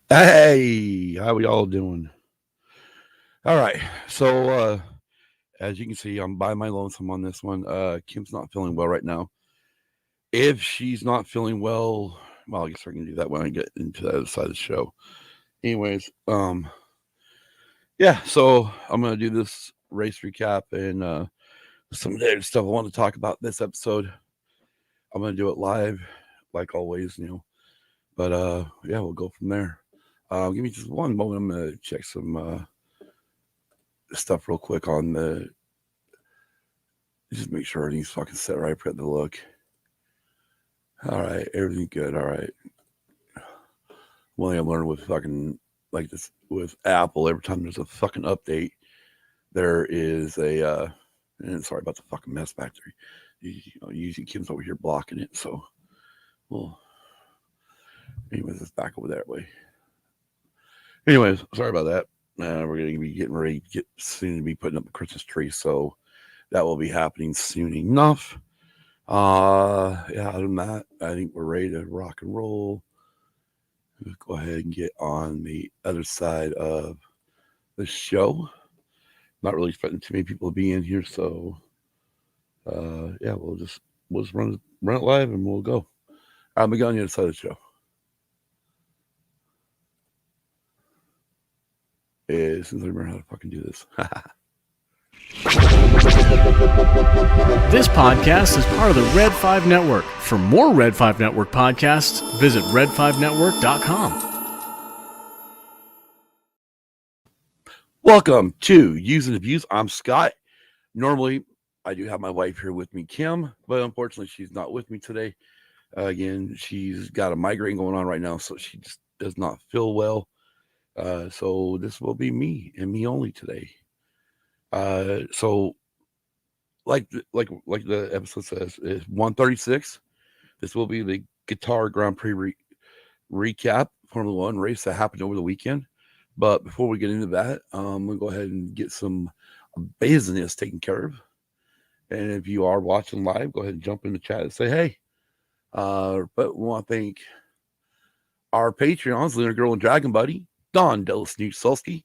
Hey, how we all doing? All right. As you can see, I'm by my lonesome on this one. Kim's not feeling well right now. If she's not feeling well, I guess we're gonna do that when I get into the other side of the show. Anyways, yeah. So I'm gonna do this race recap and some of the other stuff I want to talk about this episode. I'm gonna do it live, like always. But yeah, we'll go from there. Give me just one moment. I'm gonna check some stuff real quick on the just make sure everything's fucking set right. Forgot to look. All right, everything good. All right. One thing I learned with fucking like this with Apple, every time there's a fucking update, there is a. And sorry about the fucking mess back there. Usually Kim's over here blocking it. So, well, anyways, it's back over that way. Anyways, sorry about that. We're going to be getting ready to get soon to be putting up the Christmas tree. So that will be happening soon enough. Yeah, other than that, I think we're ready to rock and roll. Let's go ahead and get on the other side of the show. Not really expecting too many people to be in here, so yeah, we'll just run it live and we'll go. I'm gonna go on the other side of the show. As soon as I remember how to fucking do this. This podcast is part of the Red5 Network. For more Red5 Network podcasts, visit red5network.com. Welcome to Use and Abuse. I'm Scott. Normally, I do have my wife here with me, Kim, but unfortunately, she's not with me today. Again, she's got a migraine going on right now, so she just does not feel well. So this will be me and me only today. So like the episode says, is 136. This will be the Qatar Grand Prix recap Formula One race that happened over the weekend. But before we get into that, I'm gonna go ahead and get some business taken care of. And if you are watching live, go ahead and jump in the chat and say hey. But we want to thank our Patreons, Lunar Girl and Dragon Buddy, Don Delasnute Sulsky,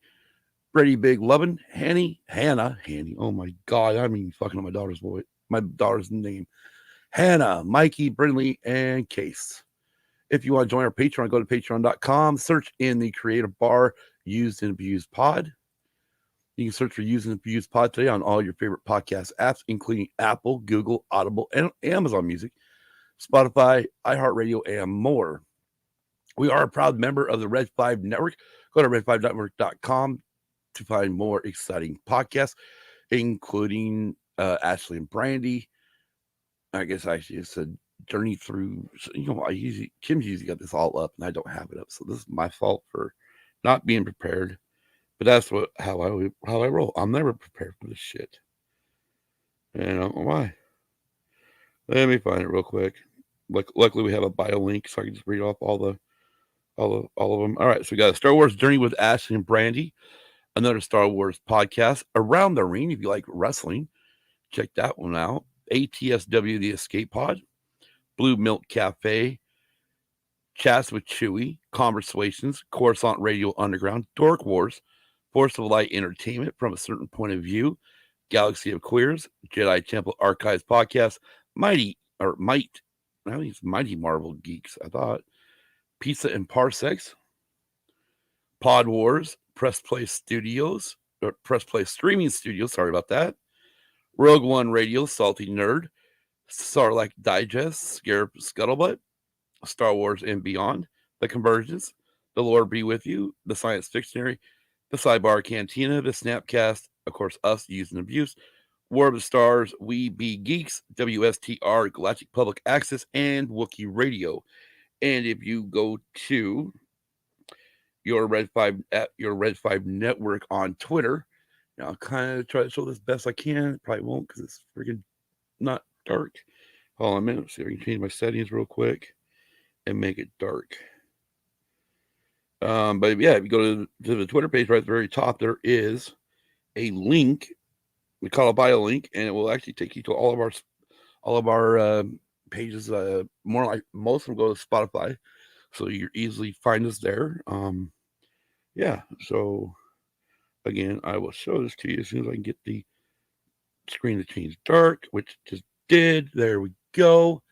Brady Big Lovin', Hannah, oh my god, I mean fucking on my daughter's name. Hannah, Mikey, Brindley, and Case. If you want to join our Patreon, go to patreon.com, search in the creative bar, Used and Abused Pod. You can search for Used and Abused Pod today on all your favorite podcast apps, including Apple, Google, Audible, and Amazon Music, Spotify, iHeartRadio, and more. We are a proud member of the Red5 Network. Go to red5network.com to find more exciting podcasts, including Ashley and Brandy. I guess I actually said journey through. Kim's usually got this all up, and I don't have it up, so this is my fault for not being prepared. But that's how I roll. I'm never prepared for this shit, and I don't know why. Let me find it real quick. Luckily, we have a bio link, so I can just read off all of them. All right, so we got a Star Wars Journey with Ashley and Brandy, another Star Wars podcast, Around the Ring. If you like wrestling, check that one out. ATSW The Escape Pod, Blue Milk Cafe, Chats with Chewy, Conversations, Coruscant Radio Underground, Dork Wars, Force of Light Entertainment from a Certain Point of View, Galaxy of Queers, Jedi Temple Archives Podcast, I think it's Mighty Marvel Geeks, I thought, Pizza and Parsecs, Pod Wars, Press Play Studios, or Press Play Streaming Studios, sorry about that, Rogue One Radio, Salty Nerd, Sarlacc Digest, Scarab Scuttlebutt, Star Wars and Beyond, The Convergence, The Lord Be With You, The Science Fictionary, The Sidebar Cantina, The Snapcast, of course, Us, Use and Abuse, War of the Stars, We Be Geeks, WSTR, Galactic Public Access, and Wookiee Radio. And if you go to your Red5 Network on Twitter, I'll kind of try to show this best I can. Probably won't because it's freaking not dark. Hold on a minute. See if I can change my settings real quick and make it dark. But yeah, if you go to the Twitter page right at the very top, there is a link. We call it bio link, and it will actually take you to all of our pages. More like most of them go to Spotify. So you easily find us there. Yeah. So again, I will show this to you as soon as I can get the screen to change dark, which just did. There we go.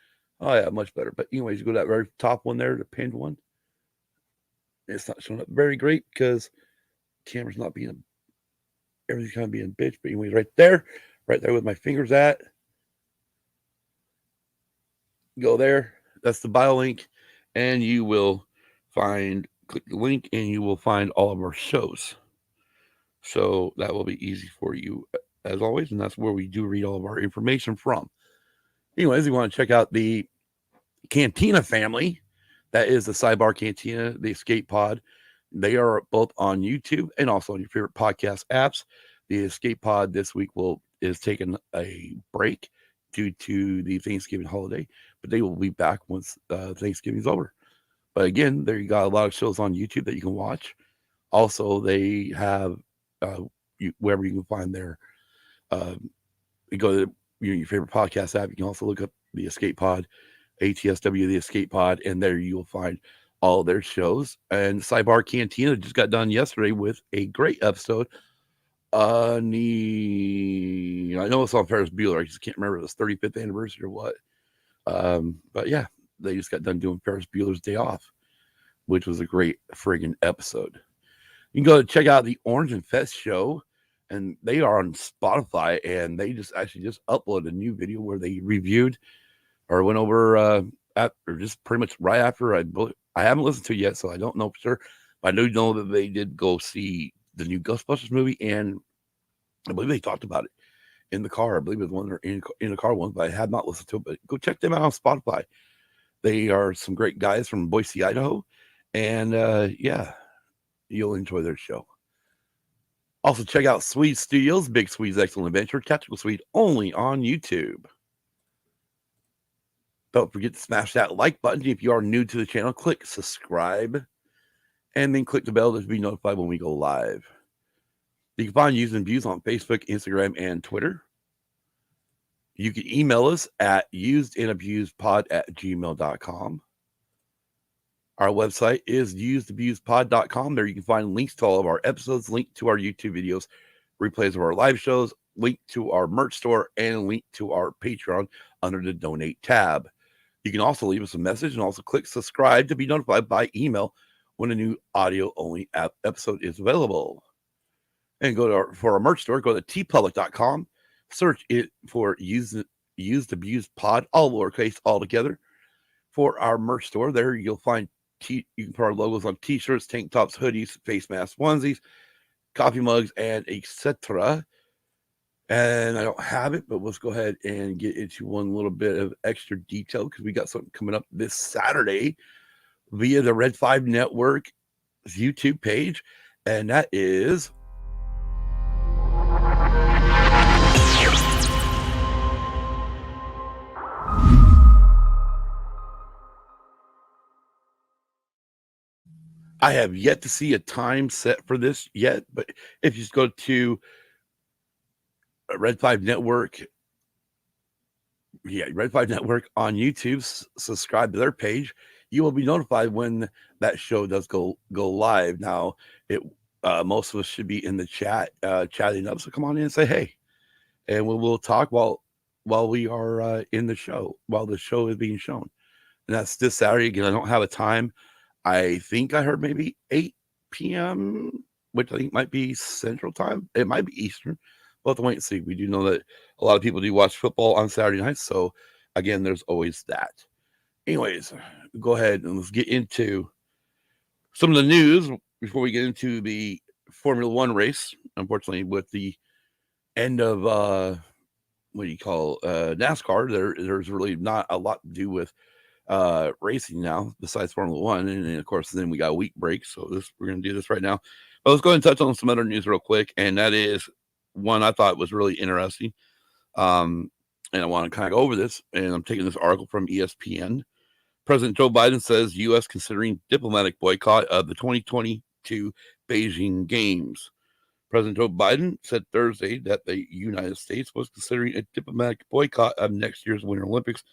Oh yeah, much better. But anyways, you go to that very top one there, the pinned one. It's not showing up very great because camera's not being everything's kind of being a bitch. But anyways, right there with my fingers at. Go there. That's the bio link, and you will click the link, and you will find all of our shows. So that will be easy for you as always, and that's where we do read all of our information from. Anyways, you want to check out the Cantina family. That is the Sidebar Cantina, the Escape Pod. They are both on YouTube and also on your favorite podcast apps. The Escape Pod this week is taking a break due to the Thanksgiving holiday, but they will be back once Thanksgiving's over. But again, there you got a lot of shows on YouTube that you can watch. Also, they have wherever you can find their you go to your favorite podcast app. You can also look up the Escape Pod, ATSW The Escape Pod, and there you'll find all their shows. And Sidebar Cantina just got done yesterday with a great episode. I know it's on Ferris Bueller. I just can't remember if it was 35th anniversary or what. But yeah, they just got done doing Ferris Bueller's Day Off, which was a great friggin' episode. You can go check out the Orange and Fest show, and they are on Spotify, and they just uploaded a new video where they reviewed or went over just pretty much right after I haven't listened to it yet, so I don't know for sure. But I do know that they did go see the new Ghostbusters movie, and I believe they talked about it in the car. I believe it was one in the car once, but I have not listened to it. But go check them out on Spotify. They are some great guys from Boise, Idaho, and yeah, you'll enjoy their show. Also, check out Swede Studios, Big Swede's Excellent Adventure, Tactical Swede, only on YouTube. Don't forget to smash that like button. If you are new to the channel, click subscribe, and then click the bell to be notified when we go live. You can find Used and Views on Facebook, Instagram, and Twitter. You can email us at usedandabusedpod@gmail.com. Our website is usedabusedpod.com. There you can find links to all of our episodes, link to our YouTube videos, replays of our live shows, link to our merch store, and link to our Patreon under the Donate tab. You can also leave us a message and also click subscribe to be notified by email when a new audio-only episode is available. And for our merch store, go to tpublic.com, search it for Used Abused Pod, all lowercase, all together. For our merch store, there you'll find you can put our logos on t-shirts, tank tops, hoodies, face masks, onesies, coffee mugs, and etc. And I don't have it, but let's go ahead and get into one little bit of extra detail because we got something coming up this Saturday via the Red5 Network YouTube page, and that is I have yet to see a time set for this yet, but if you just go to Red5 Network, Red5 Network on YouTube, subscribe to their page, you will be notified when that show does go live. Now, most of us should be in the chat chatting up, so come on in and say hey, and we'll talk while we are in the show, while the show is being shown. And that's this Saturday. Again, I don't have a time. I think I heard maybe 8 p.m., which I think might be Central Time. It might be Eastern. We'll have to wait and see. We do know that a lot of people do watch football on Saturday nights. So, again, there's always that. Anyways, go ahead and let's get into some of the news before we get into the Formula One race. Unfortunately, with the end of, NASCAR, there's really not a lot to do with racing now besides Formula One, and then of course then we got a week break, so we're going to do this right now. But let's go ahead and touch on some other news real quick, and that is one I thought was really interesting, and I want to kind of go over this, and I'm taking this article from ESPN. President Joe Biden says U.S. considering diplomatic boycott of the 2022 Beijing Games. President Joe Biden said Thursday that the United States was considering a diplomatic boycott of next year's Winter Olympics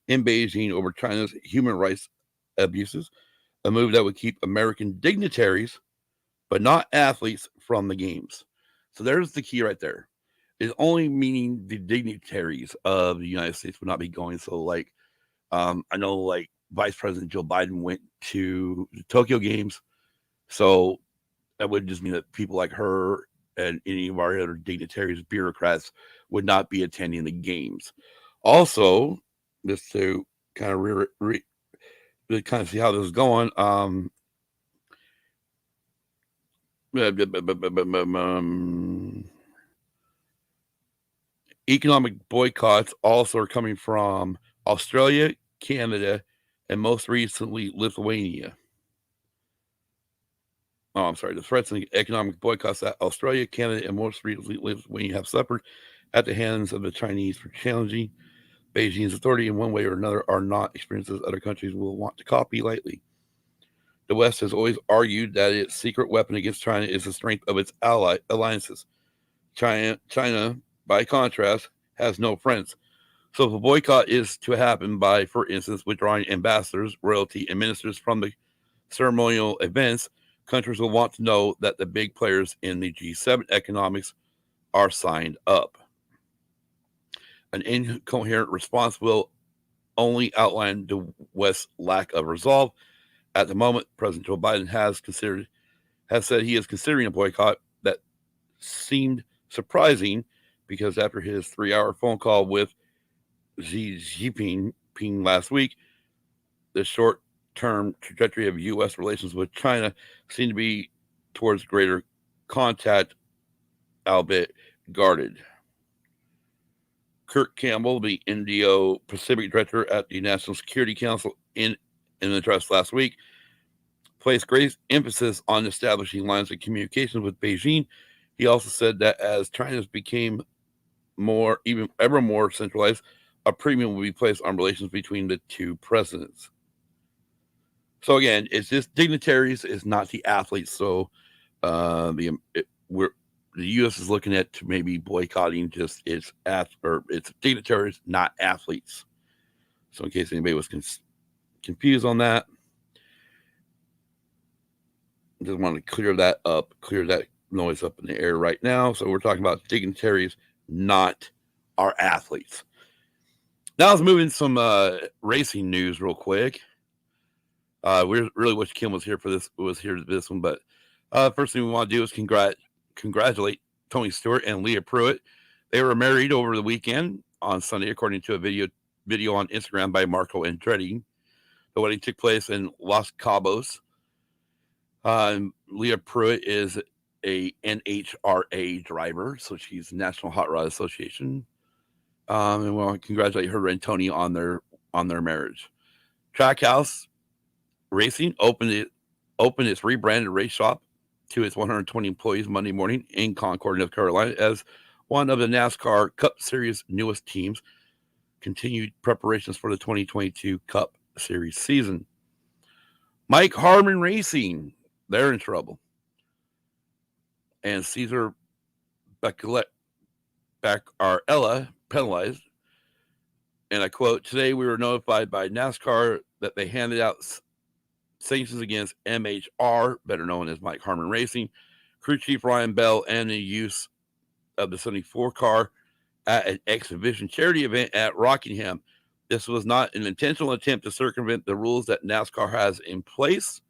in Beijing over China's human rights abuses, a move that would keep American dignitaries, but not athletes, from the games. So there's the key right there. It's only meaning the dignitaries of the United States would not be going. So, like, I know, like, Vice President Joe Biden went to the Tokyo Games. So that would just mean that people like her and any of our other dignitaries, bureaucrats, would not be attending the games. Also, just to kind of kind of see how this is going, economic boycotts also are coming from Australia, Canada, and most recently Lithuania. Oh, I'm sorry. The threats and economic boycotts that Australia, Canada, and most recently Lithuania have suffered at the hands of the Chinese for challenging Beijing's authority in one way or another are not experiences other countries will want to copy lightly. The West has always argued that its secret weapon against China is the strength of its alliances. China, by contrast, has no friends. So if a boycott is to happen by, for instance, withdrawing ambassadors, royalty, and ministers from the ceremonial events, countries will want to know that the big players in the G7 economics are signed up. An incoherent response will only outline the West's lack of resolve. At the moment, President Joe Biden has said he is considering a boycott. That seemed surprising because after his 3-hour phone call with Xi Jinping last week, the short-term trajectory of U.S. relations with China seemed to be towards greater contact, albeit guarded. Kurt Campbell, the Indo-Pacific director at the National Security Council, in an address last week, placed great emphasis on establishing lines of communication with Beijing. He also said that as China's became ever more centralized, a premium will be placed on relations between the two presidents. So again, it's just dignitaries, it's not the athletes. So the U.S. is looking at maybe boycotting just its dignitaries, not athletes. So in case anybody was confused on that, just want to clear that noise up in the air right now. So we're talking about dignitaries, not our athletes. Now let's move into some racing news real quick. We really wish Kim was here for this one, but first thing we want to do is congratulate Tony Stewart and Leah Pruitt. They were married over the weekend on Sunday, according to a video on Instagram by Marco Andretti. The wedding took place in Los Cabos. Leah Pruitt is a NHRA driver, so she's National Hot Rod Association. And we want to congratulate her and Tony on their marriage. Trackhouse Racing opened its rebranded race shop to its 120 employees Monday morning in Concord, North Carolina, as one of the NASCAR Cup Series newest teams continued preparations for the 2022 Cup Series season. Mike Harmon Racing, they're in trouble. And Cesar Beccarella penalized. And I quote, "Today we were notified by NASCAR that they handed out sanctions against MHR, better known as Mike Harmon Racing, crew chief Ryan Bell, and the use of the 74 car at an exhibition charity event at Rockingham. This was not an intentional attempt to circumvent the rules that NASCAR has in place."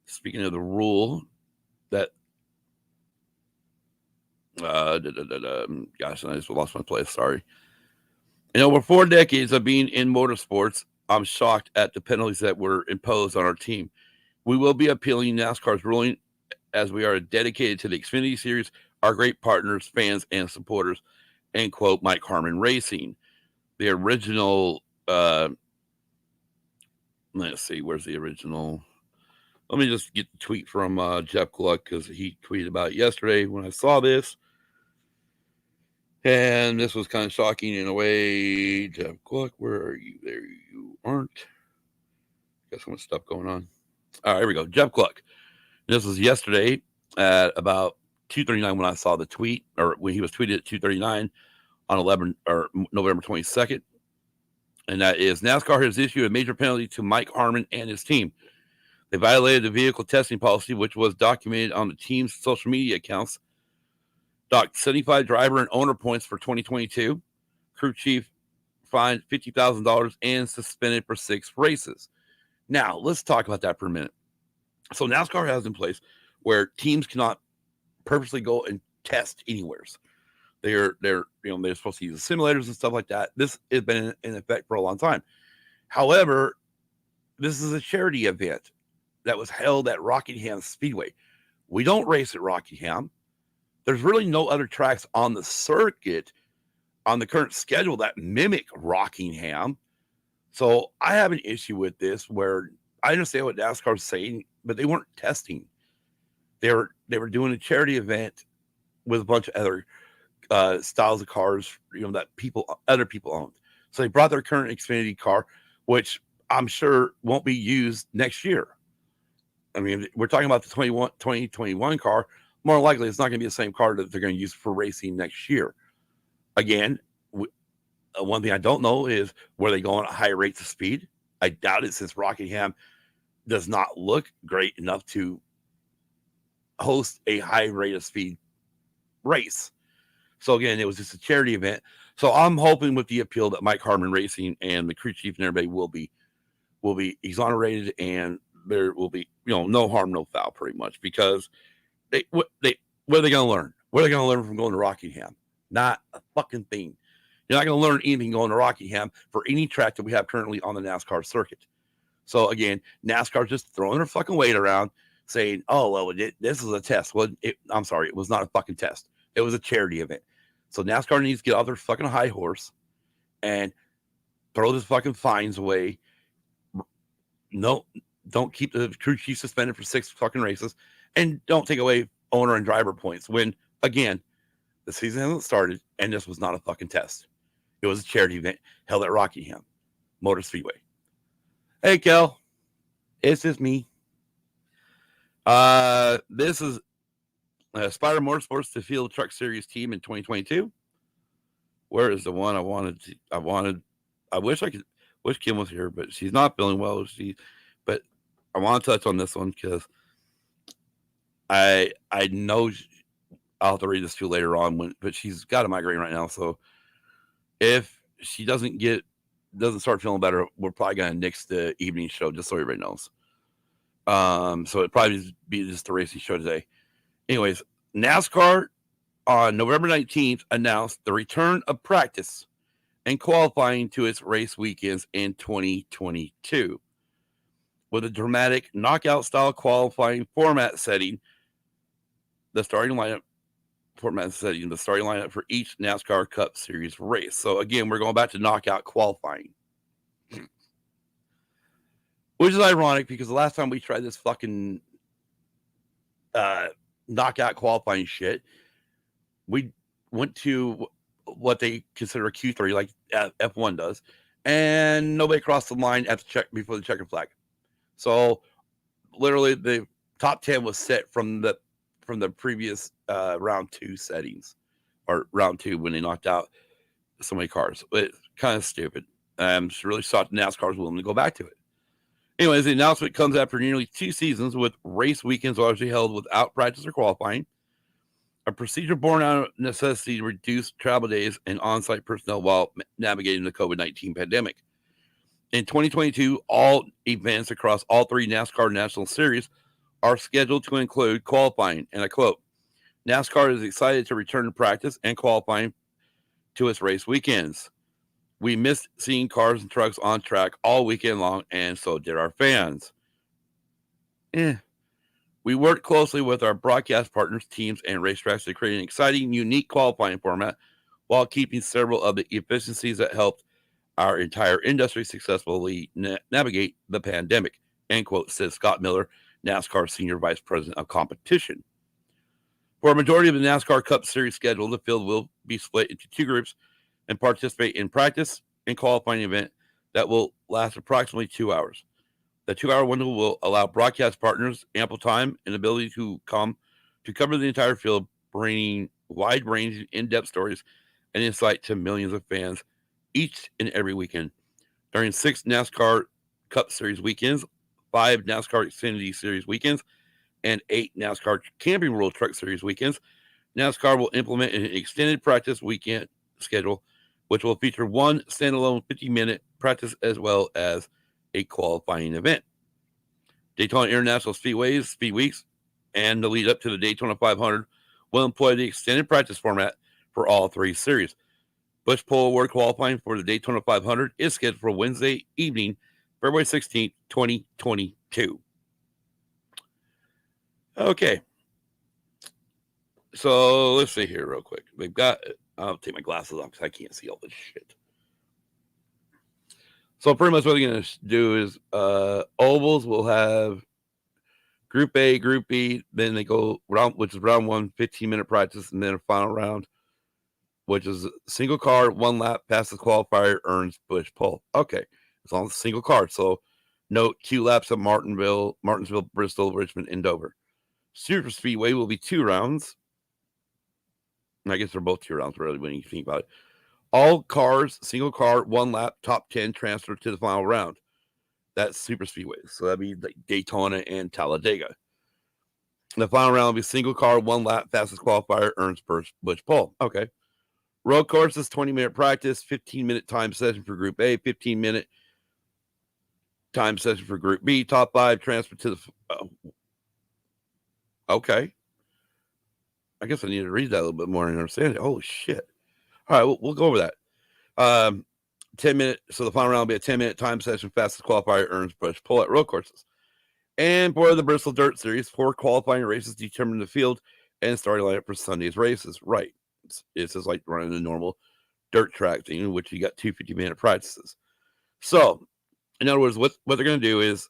Speaking of the rule that, gosh, I just lost my place. Sorry. In over 4 decades of being in motorsports, I'm shocked at the penalties that were imposed on our team. We will be appealing NASCAR's ruling as we are dedicated to the Xfinity Series, our great partners, fans, and supporters. End quote, Mike Harmon Racing. The original, let's see, where's the original? Let me just get the tweet from Jeff Gluck because he tweeted about it yesterday when I saw this. And this was kind of shocking in a way. Jeff Gluck, where are you? There you aren't. Got so much stuff going on. All right, here we go. Jeff Gluck. This was yesterday at about 2:39 when I saw the tweet, or when he was tweeted at 2:39 on November 22nd. And that is, NASCAR has issued a major penalty to Mike Harmon and his team. They violated the vehicle testing policy, which was documented on the team's social media accounts. Docked 75 driver and owner points for 2022. Crew chief fined $50,000 and suspended for 6 races. Now, let's talk about that for a minute. So NASCAR has in place where teams cannot purposely go and test anywheres. They're supposed to use simulators and stuff like that. This has been in effect for a long time. However, this is a charity event that was held at Rockingham Speedway. We don't race at Rockingham. There's really no other tracks on the circuit on the current schedule that mimic Rockingham. So I have an issue with this where I understand what NASCAR is saying, but they weren't testing. They were doing a charity event with a bunch of other styles of cars, that other people owned. So they brought their current Xfinity car, which I'm sure won't be used next year. I mean, we're talking about the 2021 car. More likely, it's not going to be the same car that they're going to use for racing next year. Again, one thing I don't know is were they going at high rates of speed? I doubt it, since Rockingham does not look great enough to host a high rate of speed race. So again, it was just a charity event. So I'm hoping with the appeal that Mike Harmon Racing and the crew chief and everybody will be exonerated, and there will be no harm, no foul, pretty much, because what are they going to learn? What are they going to learn from going to Rockingham? Not a fucking thing. You're not going to learn anything going to Rockingham for any track that we have currently on the NASCAR circuit. So again, NASCAR's just throwing their fucking weight around, saying, "Oh well, this is a test." Well, I'm sorry, it was not a fucking test. It was a charity event. So NASCAR needs to get off their fucking high horse and throw those fucking fines away. No, don't keep the crew chief suspended for 6 fucking races, and don't take away owner and driver points when, again, the season hasn't started and this was not a fucking test. It was a charity event held at Rockingham Motor Speedway. Hey, Kel, it's just me. This is Spider Motorsports, the Field Truck Series team in 2022. Where is the one I wanted? I wish Kim was here, but she's not feeling well. But I want to touch on this one because I know I'll have to read this to you later on, but she's got a migraine right now. So if she doesn't start feeling better, we're probably going to nix the evening show, just so everybody knows. So it'd probably be just the racing show today. Anyways, NASCAR on November 19th announced the return of practice and qualifying to its race weekends in 2022. With a dramatic knockout-style qualifying format setting, the starting lineup for each NASCAR Cup Series race. So again, we're going back to knockout qualifying. Which is ironic because the last time we tried this fucking knockout qualifying shit, we went to what they consider a Q3, like F1 does, and nobody crossed the line at the check before the checkered flag. So literally the top 10 was set from the previous round 2 settings, or round 2 when they knocked out so many cars. It's kind of stupid. I'm just really shocked NASCAR's willing to go back to it. Anyways, the announcement comes after nearly 2 seasons with race weekends largely held without practice or qualifying, a procedure born out of necessity to reduce travel days and on-site personnel while navigating the COVID-19 pandemic. In 2022, all events across all 3 NASCAR National Series are scheduled to include qualifying, and I quote, NASCAR is excited to return to practice and qualifying to its race weekends. We missed seeing cars and trucks on track all weekend long, and so did our fans. We worked closely with our broadcast partners, teams, and racetracks to create an exciting, unique qualifying format while keeping several of the efficiencies that helped our entire industry successfully navigate the pandemic, end quote, says Scott Miller, NASCAR Senior Vice President of Competition. For a majority of the NASCAR Cup Series schedule, the field will be split into 2 groups and participate in practice and qualifying event that will last approximately 2 hours. The 2-hour window will allow broadcast partners ample time and ability to cover the entire field, bringing wide-ranging, in-depth stories and insight to millions of fans each and every weekend. During 6 NASCAR Cup Series weekends, 5 NASCAR Xfinity Series weekends and 8 NASCAR Camping World Truck Series weekends. NASCAR will implement an extended practice weekend schedule, which will feature one standalone 50-minute practice as well as a qualifying event. Daytona International Speedways, Speed Weeks, and the lead up to the Daytona 500 will employ the extended practice format for all 3 series. Busch Pole Award qualifying for the Daytona 500 is scheduled for Wednesday evening, February 16th, 2022. Okay. So let's see here real quick. They've got, I'll take my glasses off because I can't see all this shit. So pretty much what they're going to do is ovals will have Group A, Group B, then they go round, which is round 1, 15-minute practice, and then a final round, which is single car, 1 lap, passes qualifier, earns Busch Pole. Okay, it's on the single car. So note 2 laps at Martinsville, Bristol, Richmond, and Dover. Super Speedway will be 2 rounds. I guess they're both 2 rounds, really, when you think about it. All cars, single car, 1 lap, top 10 transfer to the final round. That's Super Speedway. So that'd be like Daytona and Talladega. The final round will be single car, 1 lap, fastest qualifier, earns Busch Pole. Okay. Road courses, 20-minute practice, 15-minute time session for Group A, 15-minute time session for Group B, top 5 transfer to the... okay. I guess I need to read that a little bit more and understand it. Holy shit. All right, we'll go over that. 10-minute, so the final round will be a 10-minute time session, fastest qualifier earns Busch Pole at road courses. And for the Bristol Dirt Series, 4 qualifying races determine the field and starting lineup for Sunday's races. Right. It's just like running a normal dirt track thing, in which you got 2 50-minute practices. So, in other words, what they're going to do is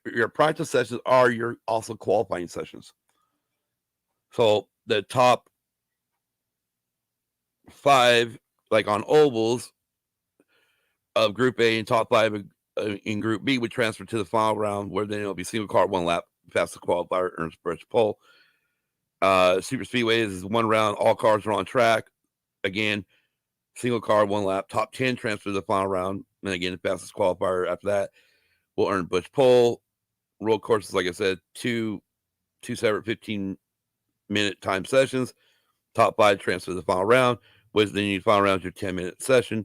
your practice sessions are your also qualifying sessions. So, the top 5, like on ovals of Group A and top 5 in Group B would transfer to the final round, where then it'll be single car, 1 lap, fastest qualifier earns Busch Pole. Super Speedways is 1 round, all cars are on track. Again, single car, 1 lap, top 10 transfer to the final round. And again, the fastest qualifier after that will earn Busch Pole. Road courses, like I said, 2 separate 15-minute time sessions. Top 5 transfer to the final round, which then you final round your 10-minute session.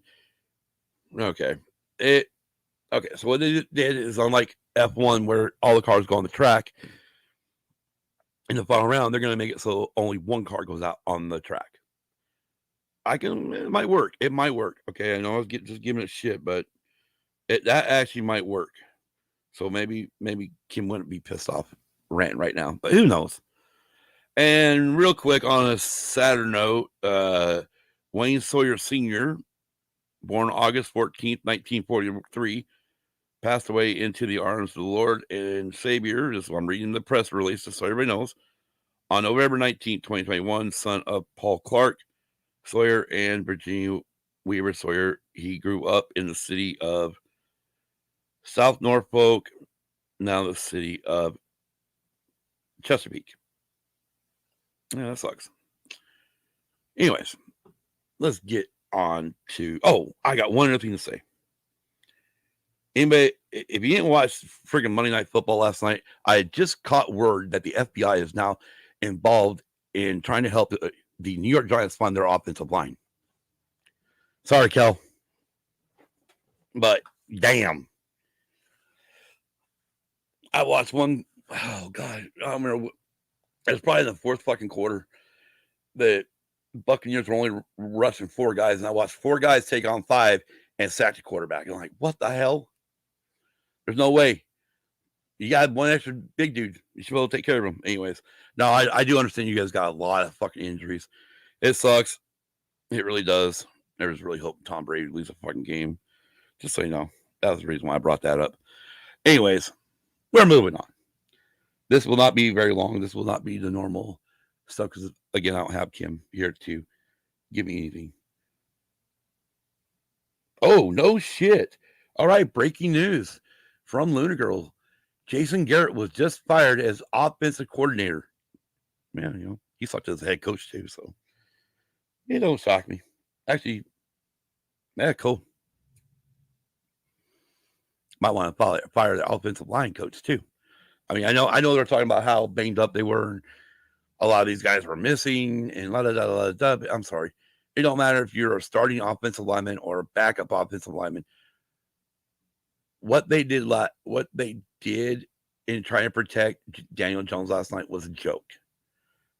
Okay. Okay, so what they did is unlike F1, where all the cars go on the track, in the final round, they're going to make it so only 1 car goes out on the track. It might work. It might work. Okay, I know I was just giving it shit, but that actually might work. So maybe Kim wouldn't be pissed off ranting right now, but who knows? And real quick, on a sadder note, Wayne Sawyer Sr., born August 14th, 1943, passed away into the arms of the Lord and Savior. This is I'm reading the press release, just so everybody knows. On November 19th, 2021, son of Paul Clark Sawyer and Virginia Weaver Sawyer, he grew up in the city of South Norfolk, now the city of Chesapeake. Yeah, that sucks. Anyways, let's get on to... Oh, I got one other thing to say. Anybody, if you didn't watch freaking Monday Night Football last night, I just caught word that the FBI is now involved in trying to help the New York Giants find their offensive line. Sorry, Kel. But damn. I watched one. Oh, God. I don't remember. It was probably in the 4th fucking quarter. The Buccaneers were only rushing 4 guys, and I watched 4 guys take on 5 and sack the quarterback. And I'm like, what the hell? There's no way. You got 1 extra big dude. You should be able to take care of him. Anyways, no, I do understand you guys got a lot of fucking injuries. It sucks. It really does. There's really hope Tom Brady loses a fucking game. Just so you know, that was the reason why I brought that up. Anyways, we're moving on. This will not be very long. This will not be the normal stuff because, again, I don't have Kim here to give me anything. Oh, no shit. All right, breaking news from Luna Girl. Jason Garrett was just fired as offensive coordinator. Man, you know, he sucked as a head coach too, so it don't shock me. Actually, yeah, cool. Might want to fire the offensive line coach too. I mean, I know they're talking about how banged up they were, and a lot of these guys were missing, and I'm sorry. It don't matter if you're a starting offensive lineman or a backup offensive lineman. What they did in trying to protect Daniel Jones last night was a joke.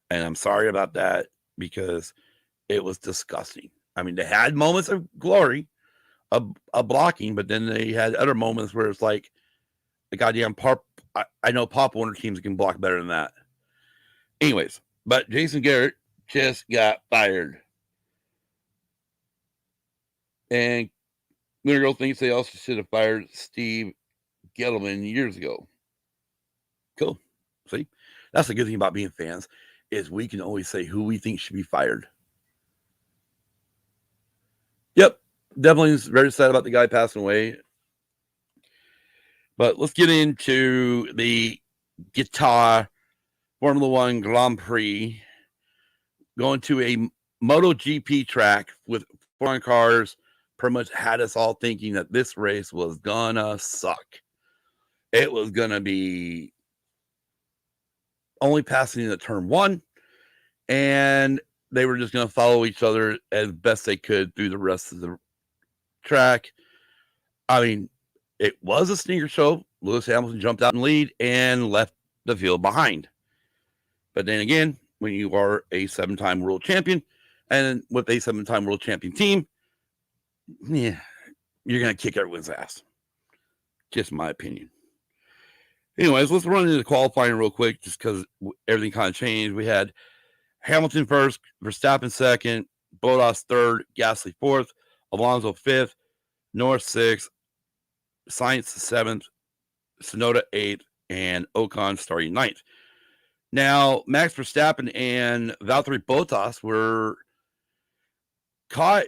And I'm sorry about that because it was disgusting. I mean, they had moments of glory, of blocking, but then they had other moments where it's like the goddamn I know Pop Warner teams can block better than that. Anyways, but Jason Garrett just got fired. And Girl thinks they also should have fired Steve Gettleman years ago. Cool. See, that's the good thing about being fans is we can always say who we think should be fired. Yep, definitely very sad about the guy passing away. But let's get into the Qatar Formula One Grand Prix. Going to a MotoGP track with foreign cars pretty much had us all thinking that this race was gonna suck. It was gonna be only passing into turn one, and they were just gonna follow each other as best they could through the rest of the track. I mean, it was a sneaker show. Lewis Hamilton jumped out in lead and left the field behind. But then again, when you are a 7-time world champion and with a 7-time world champion team, yeah, you're going to kick everyone's ass. Just my opinion. Anyways, let's run into the qualifying real quick just because everything kind of changed. We had Hamilton first, Verstappen second, Bottas third, Gasly fourth, Alonso fifth, Norris sixth, Sainz seventh, Tsunoda eighth, and Ocon starting ninth. Now, Max Verstappen and Valtteri Bottas were caught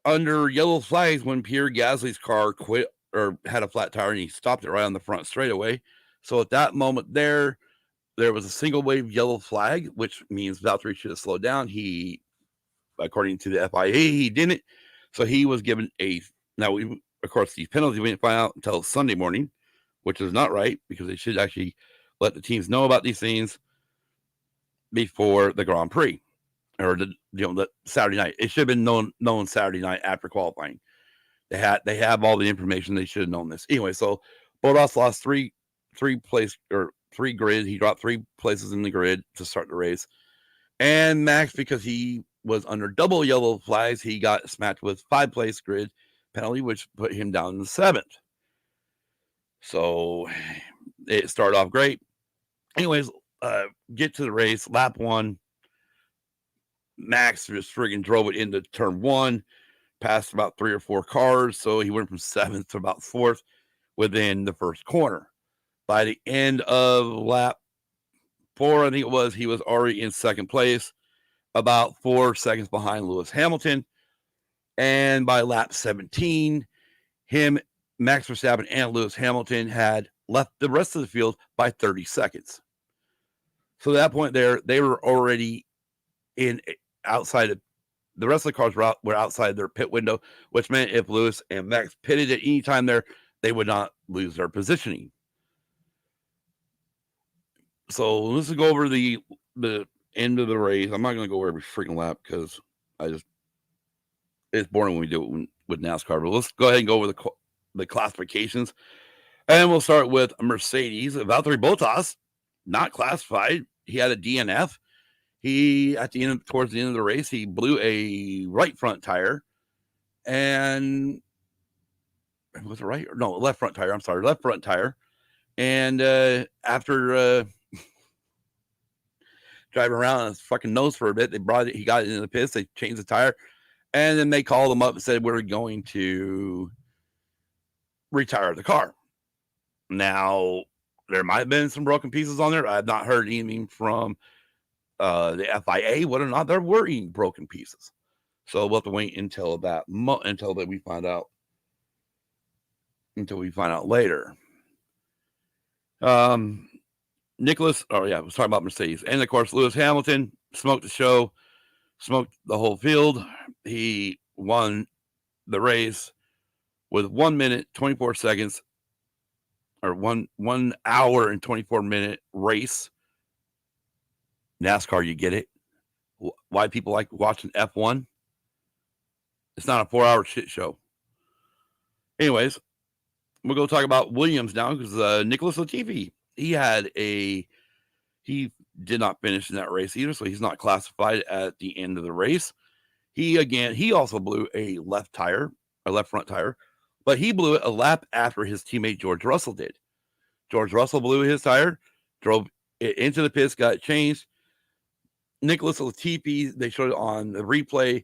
under yellow flags when Pierre Gasly's car quit or had a flat tire and he stopped it right on the front straightaway. So at that moment there was a single wave yellow flag, which means Valtteri should have slowed down. He, according to the FIA, he didn't. So he was given now, of course, these penalties we didn't find out until Sunday morning, which is not right because they should actually let the teams know about these things before the Grand Prix or the Saturday night. It should have been known Saturday night after qualifying. They have all the information. They should have known this anyway. So Bottas lost three grid. He dropped 3 places in the grid to start the race, and Max, because he was under double yellow flags, he got smacked with 5-place grid penalty, which put him down in 7th. So it started off great. Anyways, get to the race. Lap 1. Max just friggin' drove it into turn 1, passed about 3 or 4 cars. So he went from 7th to about 4th within the first corner. By the end of lap 4, I think it was, he was already in 2nd place, about 4 seconds behind Lewis Hamilton. And by lap 17, Max Verstappen and Lewis Hamilton had left the rest of the field by 30 seconds. So at that point there, they were already outside of the rest of the cars were outside their pit window, which meant if Lewis and Max pitted at any time there, they would not lose their positioning. So let's go over the end of the race. I'm not going to go over every freaking lap because it's boring when we do it with NASCAR. But let's go ahead and go over the classifications. And we'll start with Mercedes. Valtteri Bottas, not classified. He had a DNF. Towards the end of the race, he blew a right front tire. And was it right? No, left front tire. I'm sorry, left front tire. And after driving around on his fucking nose for a bit, he got it into the pits. They changed the tire. And then they called him up and said, we're going to retire the car. Now, there might have been some broken pieces on there. I have not heard anything from the FIA whether or not there were any broken pieces. So we'll have to wait until we find out. Until we find out later. Nicholas, I was talking about Mercedes. And of course, Lewis Hamilton smoked the show, smoked the whole field. He won the race with 1 minute, 24 seconds, or 1 hour and 24-minute race. NASCAR, you get it. Why people like watching F1? It's not a 4-hour shit show. Anyways, we're going to talk about Williams now because Nicholas Latifi, he did not finish in that race either, so he's not classified at the end of the race. He also blew a left front tire, but he blew it a lap after his teammate George Russell did. George Russell blew his tire, drove it into the pits, got it changed. Nicholas Latifi, they showed it on the replay.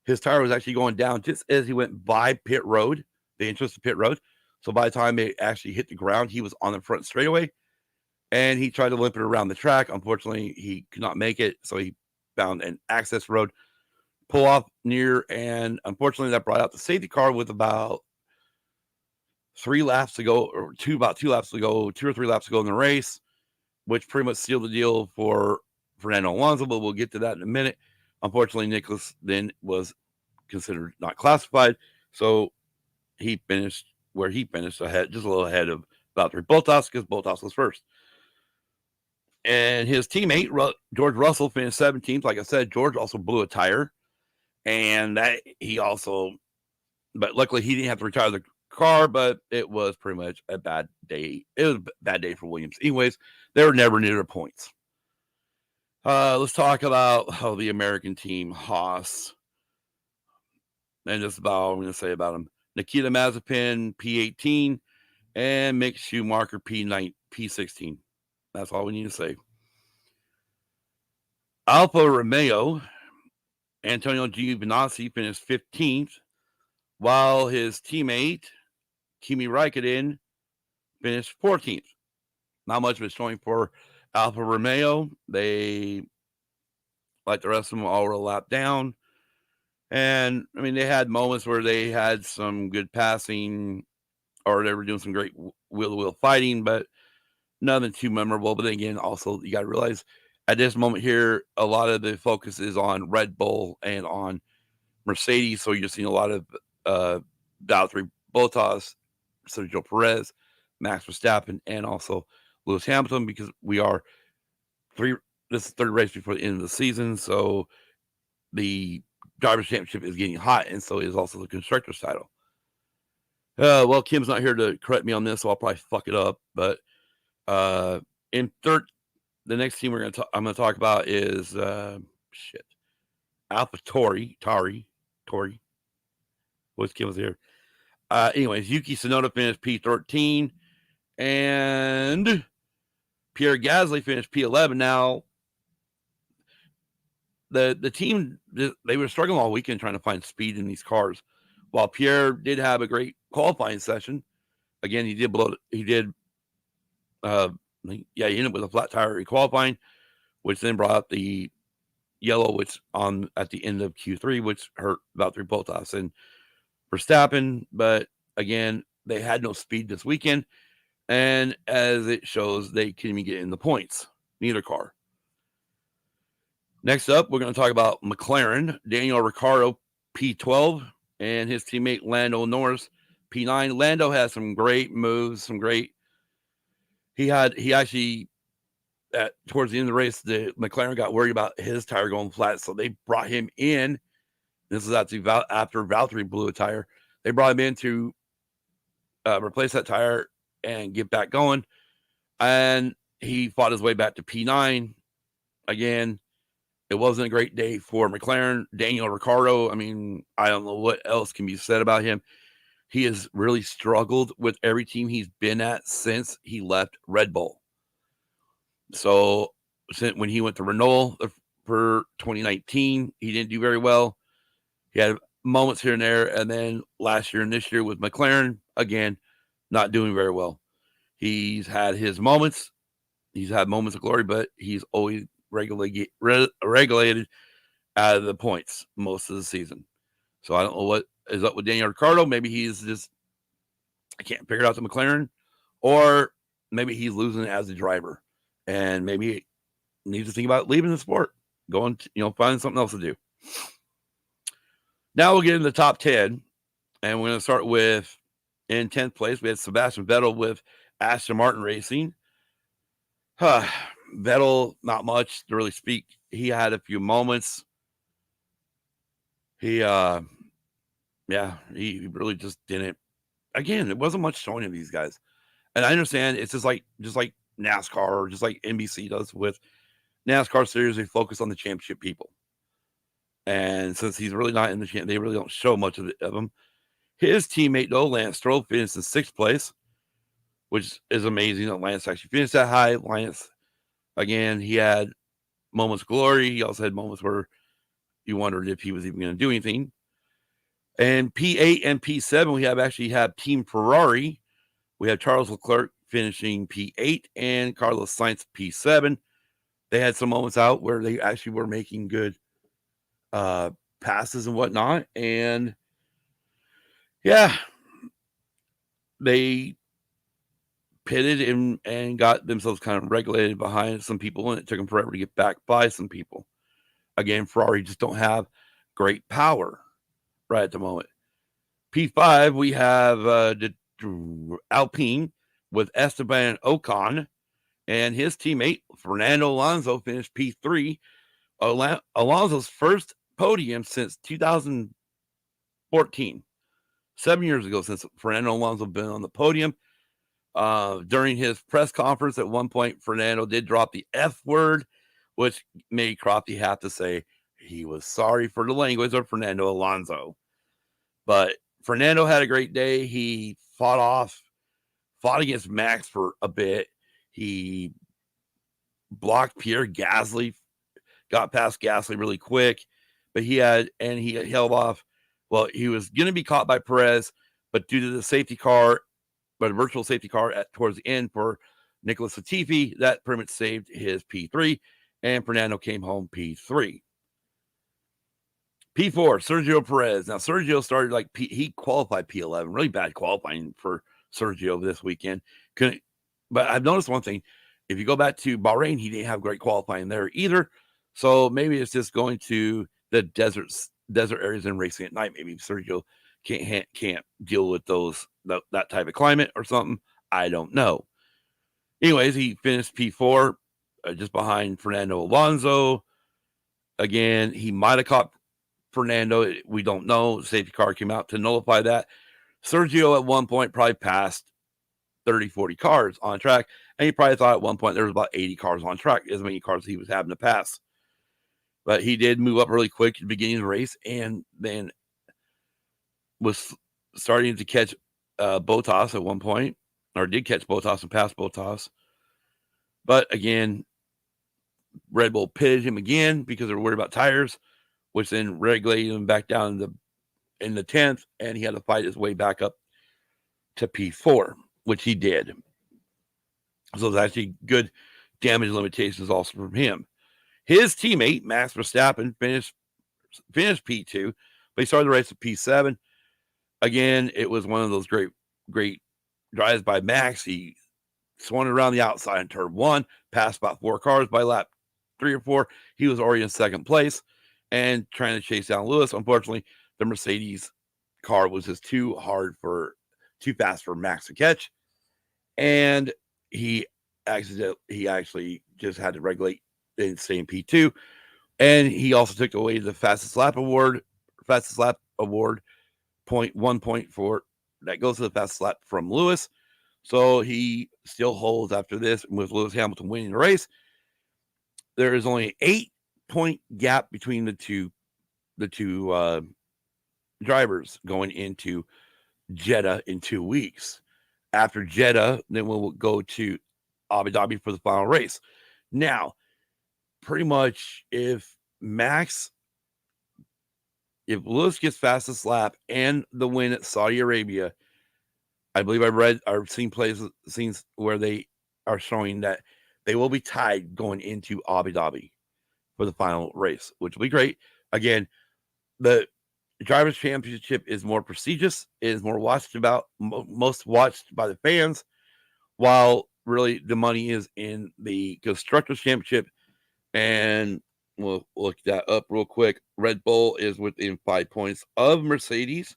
His tire was actually going down just as he went by pit road, the entrance to pit road. So by the time it actually hit the ground, he was on the front straightaway, and he tried to limp it around the track. Unfortunately, he could not make it, so he found an access road, pull off near, and unfortunately that brought out the safety car with about 3 laps to go, or about 2 laps to go, 2 or 3 laps to go in the race, which pretty much sealed the deal for Fernando Alonso, but we'll get to that in a minute. Unfortunately, Nicholas then was considered not classified, so he finished where he finished, ahead, just a little ahead of Valtteri Bottas, because Bottas was first. And his teammate, George Russell, finished 17th. Like I said, George also blew a tire, and but luckily he didn't have to retire the car, but it was pretty much a bad day. It was a bad day for Williams. Anyways, they were never near their points. Let's talk about the American team, Haas. And just about all I'm going to say about them. Nikita Mazepin, P18, and Mick Schumacher, P16. That's all we need to say. Alfa Romeo, Antonio Giovinazzi finished 15th, while his teammate, Kimi Raikkonen, finished 14th. Not much of a showing for Alfa Romeo. They, like the rest of them, all were a lap down. And, I mean, they had moments where they had some good passing, or they were doing some great wheel-to-wheel fighting, but nothing too memorable. But then again, also, you got to realize at this moment here, a lot of the focus is on Red Bull and on Mercedes. So you're seeing a lot of Valtteri Bottas, Sergio Perez, Max Verstappen, and also Lewis Hamilton, because this is the third race before the end of the season. So the Drivers' Championship is getting hot, and so is also the Constructors' title. Well, Kim's not here to correct me on this, so I'll probably fuck it up. But in third, the next team I'm going to talk about is AlphaTauri. What's Kim's here? Anyways, Yuki Tsunoda finished P13, and Pierre Gasly finished P11. Now, the team, they were struggling all weekend trying to find speed in these cars. While Pierre did have a great qualifying session, again, he ended with a flat tire in qualifying, which then brought up the yellow, which at the end of Q3, which hurt Valtteri Bottas and Verstappen. But again, they had no speed this weekend, and as it shows, they couldn't even get in the points, neither car. Next up, we're going to talk about McLaren. Daniel Ricciardo, P12, and his teammate Lando Norris, P9. Lando has some great moves, he actually, towards the end of the race, the McLaren got worried about his tire going flat, so they brought him in. This is after Valtteri blew a tire. They brought him in to replace that tire and get back going, and he fought his way back to P9. Again, it wasn't a great day for McLaren. Daniel Ricciardo, I mean, I don't know what else can be said about him. He has really struggled with every team he's been at since he left Red Bull. So when he went to Renault for 2019, he didn't do very well. He had moments here and there, and then last year and this year with McLaren, again, not doing very well. He's had his moments. He's had moments of glory, but he's always regulated out of the points most of the season. So I don't know what is up with Daniel Ricciardo. Maybe he's just, I can't figure it out to McLaren, or maybe he's losing as a driver, and maybe he needs to think about leaving the sport, going to, finding something else to do. Now we'll get into the top 10, and we're going to start with In 10th place, we had Sebastian Vettel with Aston Martin Racing. Vettel, not much to really speak. He had a few moments. He really just didn't. Again, it wasn't much showing of these guys. And I understand it's just like NASCAR or just like NBC does with NASCAR series. They focus on the championship people. And since he's really not in the champ, they really don't show much of him. His teammate, though, Lance Stroll, finished in 6th place, which is amazing that Lance actually finished that high. Lance, again, he had moments of glory. He also had moments where you wondered if he was even going to do anything. And P8 and P7, we have Team Ferrari. We have Charles Leclerc finishing P8 and Carlos Sainz P7. They had some moments out where they actually were making good passes and whatnot. And yeah, they pitted and got themselves kind of regulated behind some people, and it took them forever to get back by some people. Again, Ferrari just don't have great power right at the moment. P5, we have the Alpine with Esteban Ocon and his teammate Fernando Alonso finished P3. Alonso's first podium since 2014. 7 years ago since Fernando Alonso been on the podium. During his press conference at one point, Fernando did drop the F word, which made Crofty have to say he was sorry for the language of Fernando Alonso. But Fernando had a great day. He fought against Max for a bit. He blocked Pierre Gasly, got past Gasly really quick, but he held off. Well, he was going to be caught by Perez, but due to the safety car, but a virtual safety car towards the end for Nicholas Latifi, that pretty much saved his P3, and Fernando came home P3. P4, Sergio Perez. Now, Sergio started he qualified P11. Really bad qualifying for Sergio this weekend. But I've noticed one thing. If you go back to Bahrain, he didn't have great qualifying there either. So maybe it's just going to the desert areas and racing at night. Maybe Sergio can't deal with that type of climate or something. I don't know. Anyways, he finished P4 just behind Fernando Alonso. Again, he might have caught Fernando. We don't know. Safety car came out to nullify that. Sergio at one point probably passed 30, 40 cars on track. And he probably thought at one point there was about 80 cars on track, as many cars he was having to pass. But he did move up really quick at the beginning of the race and then was starting to catch Bottas at one point, or did catch Bottas and pass Bottas. But again, Red Bull pitted him again because they were worried about tires, which then regulated him back down in the 10th, and he had to fight his way back up to P4, which he did. So it's actually good damage limitations also from him. His teammate, Max Verstappen, finished P2, but he started the race at P7. Again, it was one of those great drives by Max. He swung around the outside in turn 1, passed about 4 cars by lap 3 or 4. He was already in second place and trying to chase down Lewis. Unfortunately, the Mercedes car was just too fast for Max to catch. And he actually just had to regulate and stay in P2. And he also took away the fastest lap award, 1 point for that goes to the fastest lap from Lewis. So he still holds after this, with Lewis Hamilton winning the race. There is only an 8-point gap between the two drivers going into Jeddah in 2 weeks. After Jeddah, then we'll go to Abu Dhabi for the final race. Now, pretty much if Lewis gets fastest lap and the win at Saudi Arabia, I believe I've seen scenes where they are showing that they will be tied going into Abu Dhabi for the final race, which will be great. Again, the Drivers' Championship is more prestigious, it is more most watched by the fans, while really the money is in the Constructors' Championship. And we'll look that up real quick. Red Bull is within 5 points of Mercedes.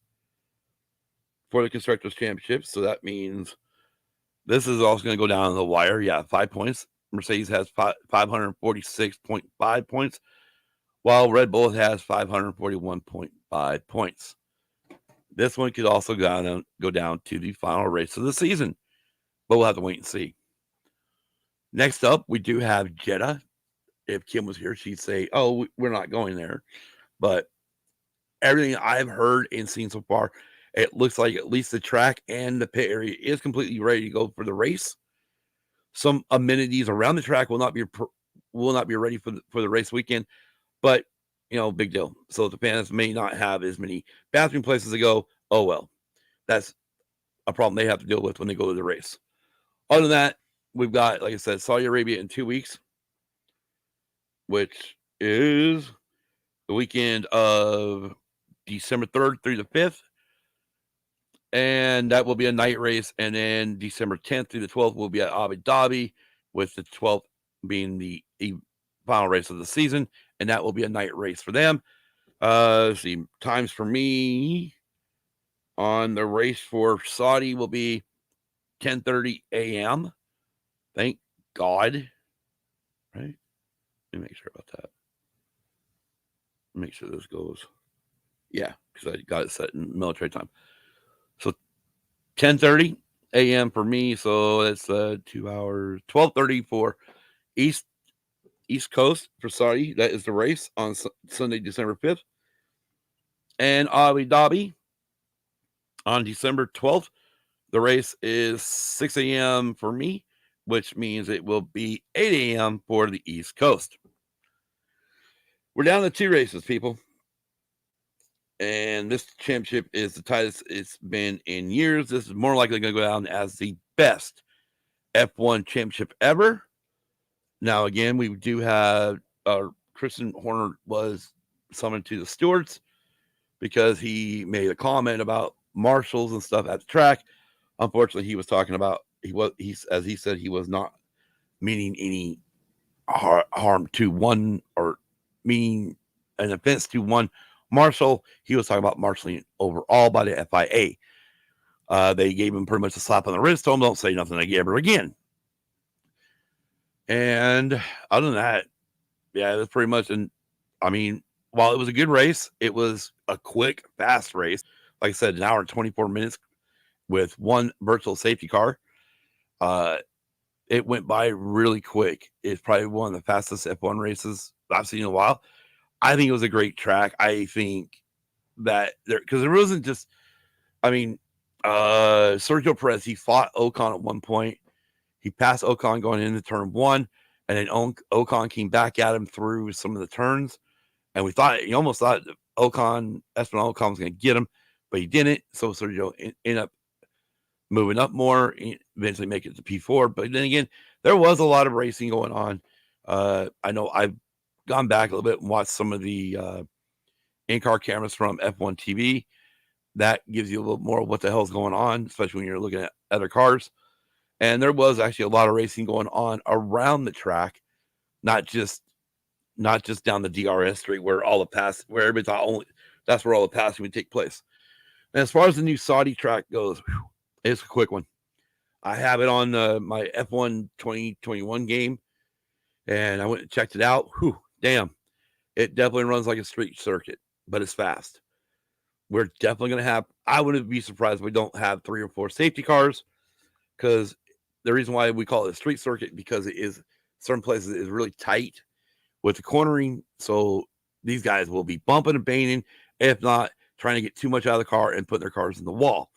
for the Constructors Championship. So that means this is also going to go down to the wire. Yeah, 5 points. Mercedes has 546.5 points, while Red Bull has 541.5 points. This one could also go down to the final race of the season, but we'll have to wait and see. Next up, we do have Jeddah. If Kim was here, she'd say, oh, we're not going there. But everything I've heard and seen so far, it looks like at least the track and the pit area is completely ready to go for the race. Some amenities around the track will not be ready for the race weekend, but big deal. So the fans may not have as many bathroom places to go. Oh well, that's a problem they have to deal with when they go to the race. Other than that, we've got, like I said, Saudi Arabia in 2 weeks, which is the weekend of December 3rd through the 5th. And that will be a night race. And then December 10th through the 12th will be at Abu Dhabi, with the 12th being the final race of the season. And that will be a night race for them. Let's see, times for me on the race for Saudi will be 10:30 a.m. Thank God. Right? Let me make sure about that. Make sure this goes. Yeah, because I got it set in military time. So 10:30 a.m. for me. So that's 2 hours. 12:30 for East Coast for Saudi. That is the race on Sunday, December 5th. And Abu Dhabi on December 12th. The race is 6 a.m. for me, which means it will be 8 a.m. for the East Coast. We're down to 2 races, people. And this championship is the tightest it's been in years. This is more likely going to go down as the best F1 championship ever. Now, again, we do have Christian Horner was summoned to the stewards because he made a comment about marshals and stuff at the track. Unfortunately, he was talking about, as he said, he was not meaning any harm to one, or meaning an offense to one marshal. He was talking about marshaling overall by the FIA. They gave him pretty much a slap on the wrist, told him don't say nothing ever again. And other than that, yeah, that's pretty much. And I mean, while it was a good race, it was a quick, fast race. Like I said, an hour and 24 minutes with one virtual safety car. It went by really quick. It's probably one of the fastest F1 races I've seen in a while. I think it was a great track. I think that because there wasn't just, Sergio Perez, he fought Ocon at one point. He passed Ocon going into turn 1, and then Ocon came back at him through some of the turns. And he almost thought Esteban Ocon was going to get him, but he didn't. So Sergio ended up moving up more, eventually make it to P4. But then again, there was a lot of racing going on. I know I've gone back a little bit and watched some of the in-car cameras from F1 TV. That gives you a little more of what the hell's going on, especially when you're looking at other cars. And there was actually a lot of racing going on around the track, not just down the DRS street where everybody thought that's where all the passing would take place. And as far as the new Saudi track goes, it's a quick one. I have it on my F1 2021 game, and I went and checked it out. Damn. It definitely runs like a street circuit, but it's fast. We're definitely going to have, I wouldn't be surprised if we don't have 3 or 4 safety cars, because the reason why we call it a street circuit, because it is, certain places is really tight with the cornering. So these guys will be bumping and banging, if not trying to get too much out of the car and put their cars in the wall.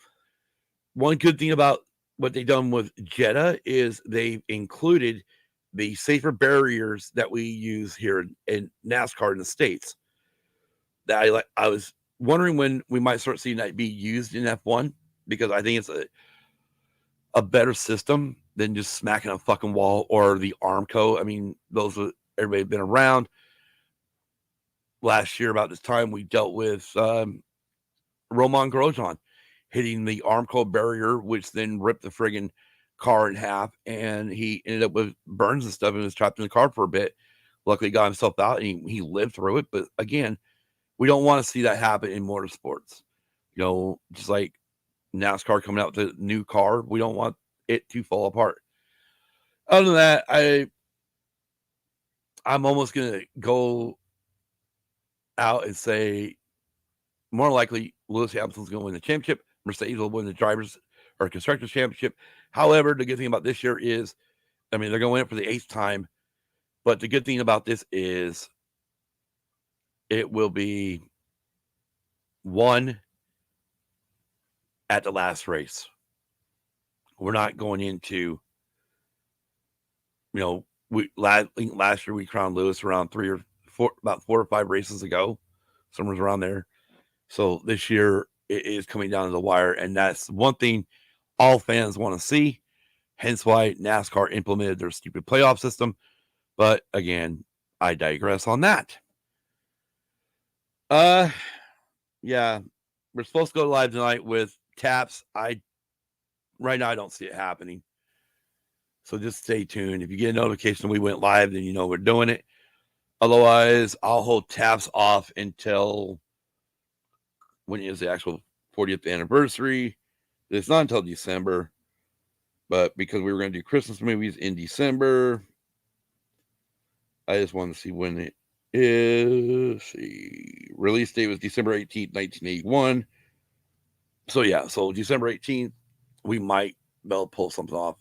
One good thing about what they've done with Jeddah is they've included the safer barriers that we use here in NASCAR in the States. That I was wondering when we might start seeing that be used in F1, because I think it's a better system than just smacking a fucking wall or the Armco. I mean, everybody been around. Last year about this time, we dealt with Roman Grosjean hitting the Armco barrier, which then ripped the friggin' car in half, and he ended up with burns and stuff and was trapped in the car for a bit. Luckily, got himself out and he lived through it. But again, we don't want to see that happen in motorsports. Just like NASCAR coming out with a new car. We don't want it to fall apart. Other than that, I'm almost going to go out and say more likely Lewis Hamilton's going to win the championship. Mercedes will win the drivers or constructors championship. However, the good thing about this year is, they're going to win it for the 8th time. But the good thing about this is it will be won at the last race. We're not going into, last year we crowned Lewis around about 4 or 5 races ago, somewhere around there. So this year it is coming down to the wire, and that's one thing all fans want to see. Hence why NASCAR implemented their stupid playoff system. But again, I digress on that. Yeah, we're supposed to go live tonight with Taps. Right now I don't see it happening. So just stay tuned. If you get a notification we went live, then you know we're doing it. Otherwise, I'll hold Taps off until when is the actual 40th anniversary. It's not until December, but because we were going to do Christmas movies in December, I just want to see when it is. See, release date was December 18th, 1981. So yeah, so December 18th, we might be able to pull something off.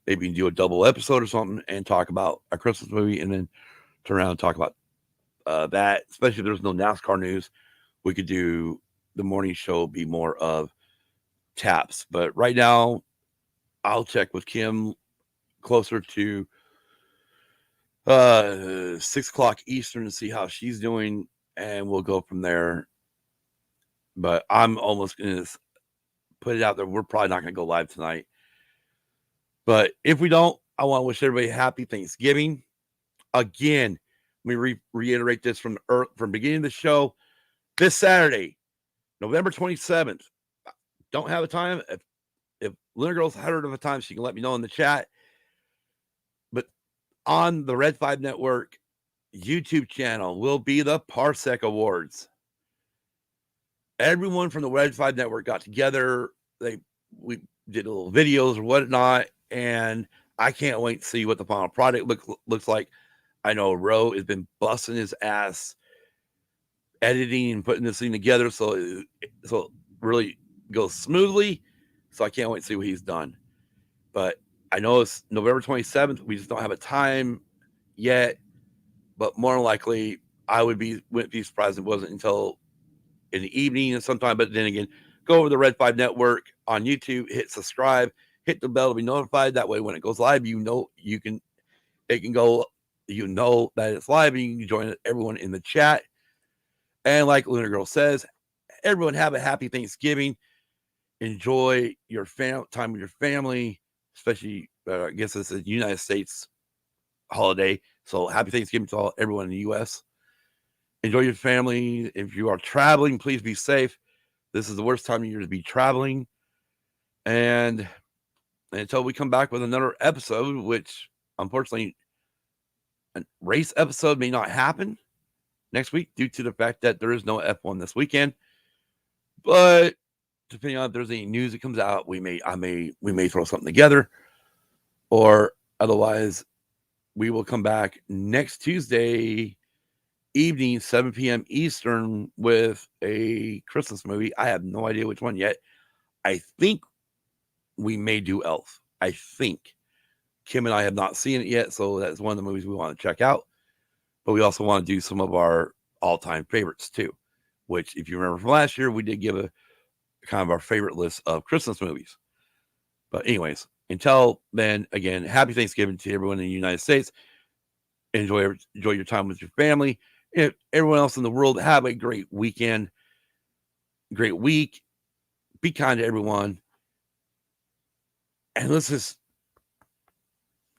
Maybe do a double episode or something and talk about a Christmas movie, and then turn around and talk about that. Especially if there's no NASCAR news, we could do the morning show be more of Taps. But right now, I'll check with Kim closer to 6 o'clock Eastern to see how she's doing, and we'll go from there. But I'm almost going to put it out there. We're probably not going to go live tonight. But if we don't, I want to wish everybody a happy Thanksgiving. Again, let me reiterate this from beginning of the show. This Saturday, November 27th. Don't have a time. If Lunar Girl's heard of a time, she can let me know in the chat. But on the Red5 Network YouTube channel will be the Parsec Awards. Everyone from the Red5 Network got together. We did little videos or whatnot, and I can't wait to see what the final product looks like. I know Ro has been busting his ass editing and putting this thing together, so it really goes smoothly. So I can't wait to see what he's done. But I know it's November 27th. We just don't have a time yet. But more likely, wouldn't be surprised if it wasn't until in the evening and sometime. But then again, go over the Red5 Network on YouTube, hit subscribe, hit the bell to be notified. That way, when it goes live, it can go. You know that it's live, and you can join everyone in the chat. And like Lunar Girl says, everyone have a happy Thanksgiving. Enjoy your time with your family, especially I guess it's a United States holiday. So happy Thanksgiving to everyone in the U.S. Enjoy your family. If you are traveling, please be safe. This is the worst time of year to be traveling. And until we come back with another episode, which unfortunately a race episode may not happen next week due to the fact that there is no F1 this weekend. But depending on if there's any news that comes out, we may throw something together, or otherwise we will come back next Tuesday evening, 7 p.m. Eastern, with a Christmas movie. I have no idea which one yet. I think we may do Elf. I think. Kim and I have not seen it yet, so that's one of the movies we want to check out. But we also want to do some of our all-time favorites too, which, if you remember from last year, we did give a kind of our favorite list of Christmas movies. But anyways, until then, again, happy Thanksgiving to everyone in the United States. Enjoy your time with your family. If everyone else in the world, have a great weekend, great week. Be kind to everyone. And let's just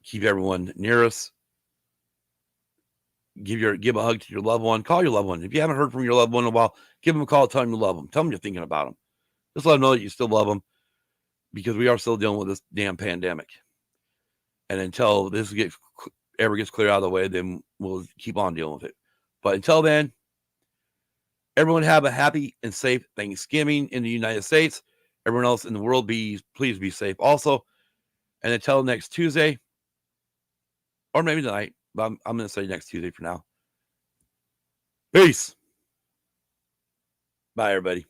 keep everyone near us. Give a hug to your loved one. Call your loved one. If you haven't heard from your loved one in a while, give them a call. Tell them you love them. Tell them you're thinking about them. Just let them know that you still love them, because we are still dealing with this damn pandemic. And until this ever gets cleared out of the way, then we'll keep on dealing with it. But until then, everyone have a happy and safe Thanksgiving in the United States. Everyone else in the world, please be safe. Also, and until next Tuesday, or maybe tonight, but I'm going to say next Tuesday for now. Peace. Bye, everybody.